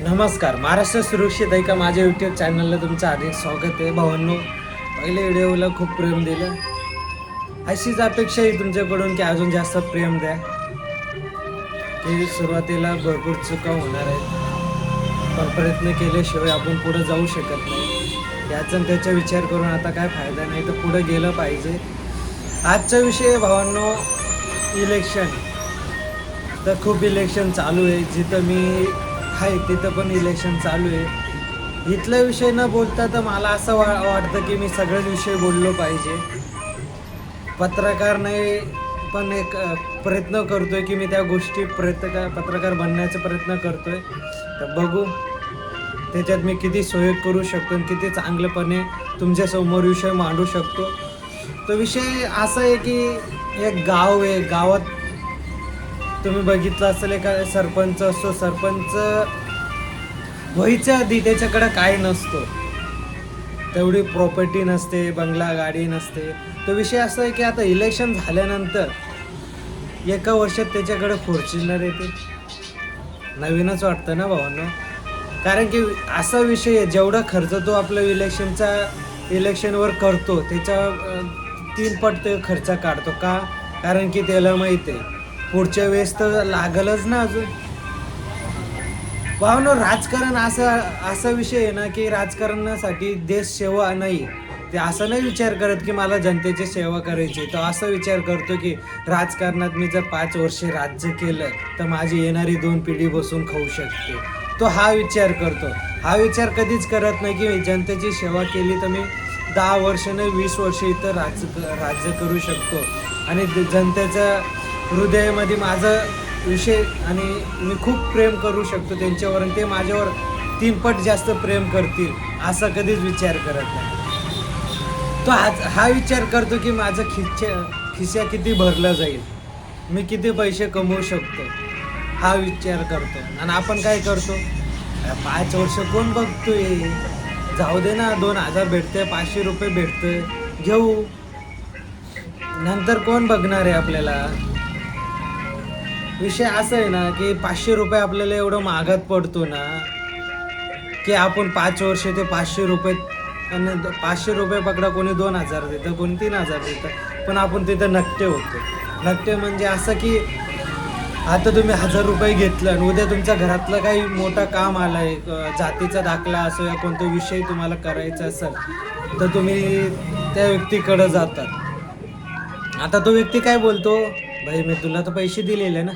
नमस्कार. महाराष्ट्र सुरक्षित आहे का माझ्या यूट्यूब चॅनलला तुमचं हार्दिक स्वागत आहे. भावांनो, पहिल्या व्हिडिओला खूप प्रेम दिलं. अशीच अपेक्षा आहे तुमच्याकडून की अजून जास्त प्रेम द्या. की सुरुवातीला भरपूर चुका होणार आहेत, पण प्रयत्न केल्याशिवाय आपण पुढे जाऊ शकत नाही. याचा त्याचा विचार करून आता काय फायदा नाही, तर पुढे गेलं पाहिजे. आजचा विषय भावांनो, इलेक्शन. तर खूप इलेक्शन चालू आहे. जिथं मी आहे तिथं पण इलेक्शन चालू आहे. इथला विषय न बोलता तर मला असं वाटतं की मी सगळेच विषय बोललो पाहिजे. पत्रकार नाही, पण एक प्रयत्न करतोय की मी त्या गोष्टी पत्रकार बनण्याचा प्रयत्न करतोय. तर बघू त्याच्यात मी किती सहयोग करू शकतो आणि किती चांगल्यापणे तुमच्यासमोर विषय मांडू शकतो. तो विषय असा आहे की एक गाव आहे. गावात तुम्ही बघितलं असेल, एका सरपंच असतो. सरपंच व्हायच्या आधी त्याच्याकडे काय नसतो, तेवढी प्रॉपर्टी नसते, बंगला गाडी नसते. तो विषय असा आहे की आता इलेक्शन झाल्यानंतर एका वर्षात त्याच्याकडे फॉर्च्युनर येते. नवीनच वाटतं ना भावांनो. कारण की असा विषय आहे, जेवढा खर्च तो आपल्या इलेक्शनवर करतो त्याच्या 3 पट ते खर्च काढतो. का? कारण की त्याला माहिती आहे पुढच्या वेळेस तर लागलच ना. अजून भावनो, राजकारण असा विषय आहे ना की राजकारणासाठी देश सेवा नाही. ते असं नाही विचार करत की मला जनतेची सेवा करायची. तो असा विचार करतो की राजकारणात मी जर 5 वर्षे राज्य केलं तर माझी येणारी 2 पिढी बसून खाऊ शकते. तो हा विचार करतो. हा विचार कधीच करत नाही की जनतेची सेवा केली तर मी 10 वर्ष नाही 20 वर्ष इथं राज्य करू शकतो आणि जनतेच्या हृदयामध्ये माझं विषय आणि मी खूप प्रेम करू शकतो त्यांच्यावर आणि ते माझ्यावर 3 पट जास्त प्रेम करतील असा कधीच विचार करत नाही. तो हा विचार करतो की माझं खिशा किती भरला जाईल, मी किती पैसे कमवू शकतो, हा विचार करतो. आणि आपण काय करतो, 5 वर्ष कोण बघतोय, जाऊ दे ना, 2000 भेटते, 500 रुपये भेटतोय, घेऊ, नंतर कोण बघणार आहे आपल्याला. विषय असं आहे ना की 500 रुपये आपल्याला एवढं महागात पडतो ना की आपण 5 वर्ष ते 500 रुपये, आणि 500 रुपये पकडा, कोणी 2000 देतं, कोणी 3000 देतं, पण आपण तिथं नकटे होतो. नकटे म्हणजे असं की आता तुम्ही 1000 रुपये घेतलं आणि उद्या तुमच्या घरातलं काही मोठं काम आलं आहे, जातीचा दाखला असो या कोणता विषय तुम्हाला करायचा असेल तर तुम्ही त्या व्यक्तीकडं जातात. आता तो व्यक्ती काय बोलतो, भाई मी तुला तर पैसे दिलेले ना,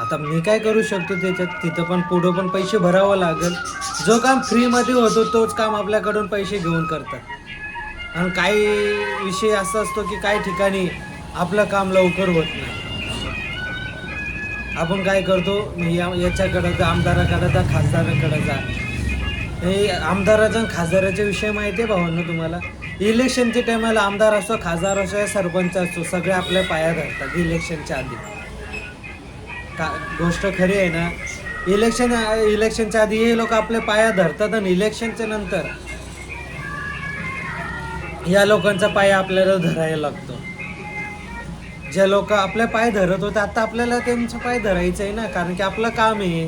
आता मी काय करू शकतो त्याच्यात. तिथं पण पुढं पण पैसे भरावं लागेल. जो काम फ्रीमध्ये होतो तोच काम आपल्याकडून पैसे घेऊन करतात. आणि काही विषय असा असतो की काही ठिकाणी आपलं काम लवकर होत नाही. आपण काय करतो, याच्याकडं जा, आमदाराकडं जा, खासदाराकडं जा. हे आमदाराचा आणि खासदाराचा विषय माहिती आहे भावांनो तुम्हाला. इलेक्शनच्या टायमाला आमदार असो, खासदार असो या सरपंच असो, सगळे आपल्या पाया धरतात इलेक्शनच्या आधी. गोष्ट खरी आहे ना. इलेक्शनच्या आधी हे लोक आपल्या पाया धरतात आणि इलेक्शनच्या नंतर या लोकांचा पाया आपल्याला धरायला लागतो. जे लोक आपले पाय धरत होते आता आपल्याला त्यांचं पाय धरायचं आहे ना. कारण की आपलं काम आहे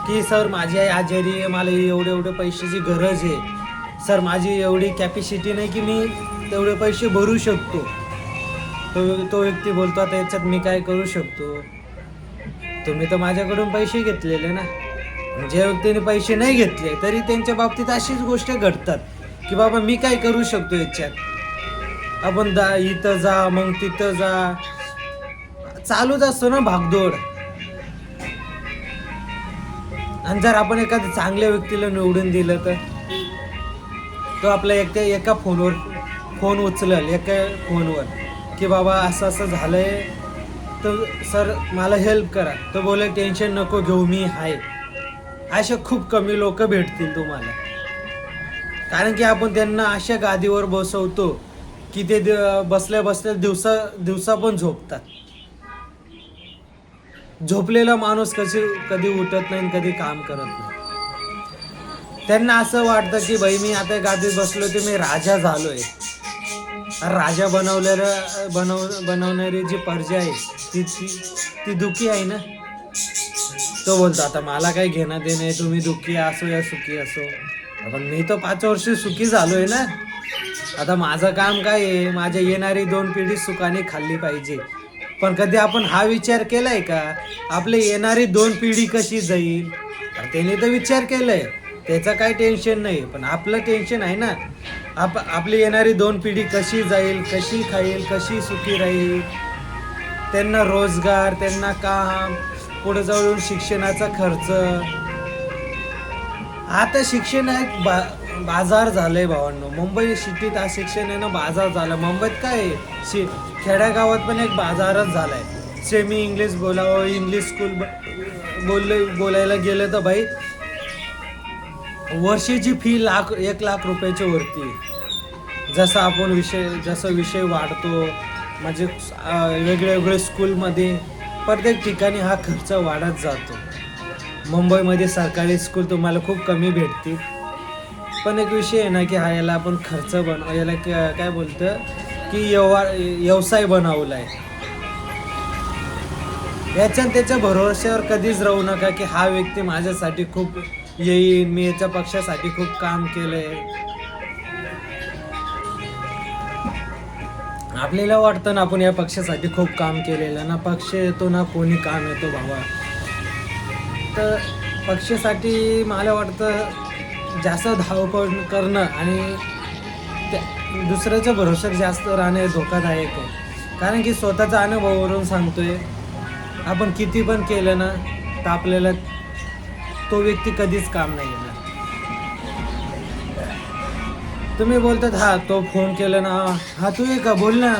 की सर माझी आई आजारी आहे, मला एवढे पैशाची गरज आहे, सर माझी एवढी कॅपॅसिटी नाही की मी तेवढे पैसे भरू शकतो. तो व्यक्ती बोलतो, आता याच्यात मी काय करू शकतो, तुम्ही तर माझ्याकडून पैसे घेतलेले ना. ज्या व्यक्तीने पैसे नाही घेतले तरी त्यांच्या बाबतीत अशीच गोष्ट घडतात की बाबा मी काय करू शकतो याच्यात. आपण इथं जा, मग तिथं जा, चालूच असतो ना भागदौड. आणि जर आपण एखाद्या चांगल्या व्यक्तीला निवडून दिलं तर तो आपल्या एका फोन उचलेल, एका फोनवर की बाबा असं असं झालंय तर सर मला हेल्प करा. तो बोले टेन्शन नको घेऊ, मी आहे. असे खूप कमी लोक भेटतील तुम्हाला. कारण की आपण त्यांना अशा गादीवर बसवतो की ते बसल्या दिवसा पण झोपतात. झोपलेला माणूस कधी उठत नाही, कधी काम करत नाही. त्यांना असं वाटतं की भाई मी आता गादीत बसलो तर मी राजा झालोय. राजा बनवणारी जी प्रजा आहे ती दुखी आहे ना. तो बोलतो आता मला काही घेणं देणं आहे, तुम्ही दुःखी असो या सुखी असो, पण मी तर 5 वर्ष सुखी झालोय ना. आता माझं काम काय आहे, माझ्या येणारी 2 पिढी सुखाने खाल्ली पाहिजे. पण कधी आपण हा विचार केलाय का आपली येणारी 2 पिढी कशी जाईल? त्याने तर विचार केलाय, त्याचं काही टेन्शन नाही, पण आपलं टेन्शन आहे ना. आपली येणारी 2 पिढी कशी जाईल, कशी खाईल, कशी सुखी राहील, त्यांना रोजगार, त्यांना काम, पुढे जाऊन शिक्षणाचा खर्च. आता शिक्षण एक बाजार झालंय भावांनो. मुंबई सिटीत हा शिक्षण आहे ना बाजार झाला. मुंबईत काय आहे, खेड्यागावात पण एक बाजारच झालाय. सेमी इंग्लिश बोलावं, इंग्लिश स्कूल बोलायला गेलं तर भाई वर्षाची फी 1 लाख रुपयाच्या वरती. जसं विषय वाढतो म्हणजे वेगळे वेगळे स्कूलमध्ये प्रत्येक ठिकाणी हा खर्च वाढत जातो. मुंबईमध्ये सरकारी स्कूल तुम्हाला खूप कमी भेटतील, पण एक विषय आहे ना की याला आपण खर्च याला काय बोलतं की व्यवसाय बनवला आहे. याच्या त्याच्या भरोश्यावर कधीच राहू नका की हा व्यक्ती माझ्यासाठी खूप येईल, मी याच्या पक्षासाठी खूप काम केलंय. आपल्याला वाटतं ना आपण या पक्षासाठी खूप काम केलेलं ना, पक्ष येतो ना कोणी काम येतो भावा. तर पक्षासाठी मला वाटतं जास्त धावपळ करणं आणि दुसऱ्याच्या भरोश्यावर जास्त राहणे धोकादायक आहे. कारण की स्वतःचा अनुभवावरून सांगतोय, आपण किती पण केलं ना तर आपल्याला तो व्यक्ती कधीच काम नाही येणार. तुम्ही बोलतात हा तो फोन केला ना, हा तू आहे का बोल ना,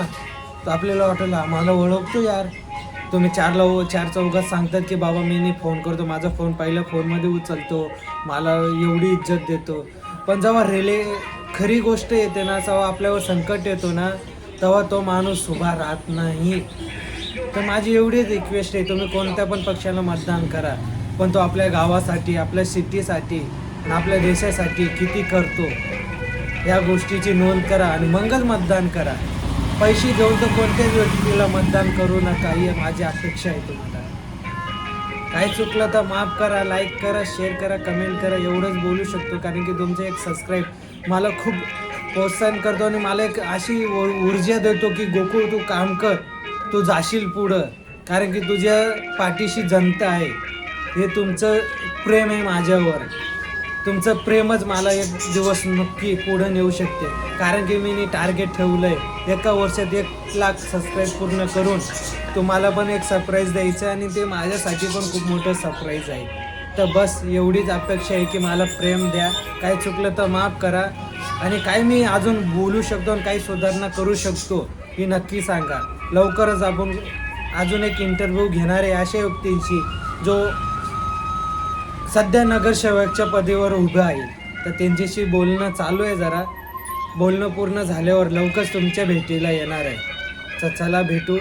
तर आपल्याला वाटेल मला ओळखतो यार. तुम्ही चार चौघात सांगतात की बाबा मी नाही फोन करतो, माझा फोन पहिल्या फोनमध्ये उचलतो, मला एवढी इज्जत देतो. पण जेव्हा खरी गोष्ट येते ना, जेव्हा आपल्यावर संकट येतो ना, तेव्हा तो माणूस उभा राहत नाही. तर माझी एवढीच रिक्वेस्ट आहे, तुम्ही कोणत्या पण पक्षाला मतदान करा, पण तो आपल्या गावासाठी, आपल्या सिटीसाठी आणि आपल्या देशासाठी किती करतो या गोष्टीची नोंद करा आणि मगच मतदान करा. पैसे घेऊन तर कोणत्याच व्यक्तीला मतदान करू नका, ही माझी अपेक्षा आहे तुम्हाला. काय चुकलं तर माफ करा, लाईक करा, शेअर करा, कमेंट करा, एवढंच बोलू शकतो. कारण की तुमचं एक सबस्क्राईब मला खूप प्रोत्साहन करतो आणि मला एक अशी ऊर्जा देतो की गोकुळ तू काम कर, तू जाशील पुढं. कारण की तुझ्या पाठीशी जनता आहे, हे तुमचं प्रेम आहे माझ्यावर. तुमचं प्रेमच मला एक दिवस नक्की पुढे नेऊ शकते. कारण की मी टार्गेट ठेवलं आहे 1 वर्षात 1 लाख सबस्क्राईब पूर्ण करून तुम्हाला पण एक सरप्राईज द्यायचं आणि ते माझ्यासाठी पण खूप मोठं सरप्राईज आहे. तर बस एवढीच अपेक्षा आहे की मला प्रेम द्या, काय चुकलं तर माफ करा आणि काय मी अजून बोलू शकतो आणि काही सुधारणा करू शकतो ही नक्की सांगा. लवकरच आपण अजून एक इंटरव्ह्यू घेणार आहे अशा व्यक्तींशी जो सध्या नगरसेवकच्या पदावर उभं आहे. तर त्यांच्याशी बोलणं चालू आहे. जरा बोलणं पूर्ण झाल्यावर लवकरच तुमच्या भेटीला येणार आहे. तर चला भेटू.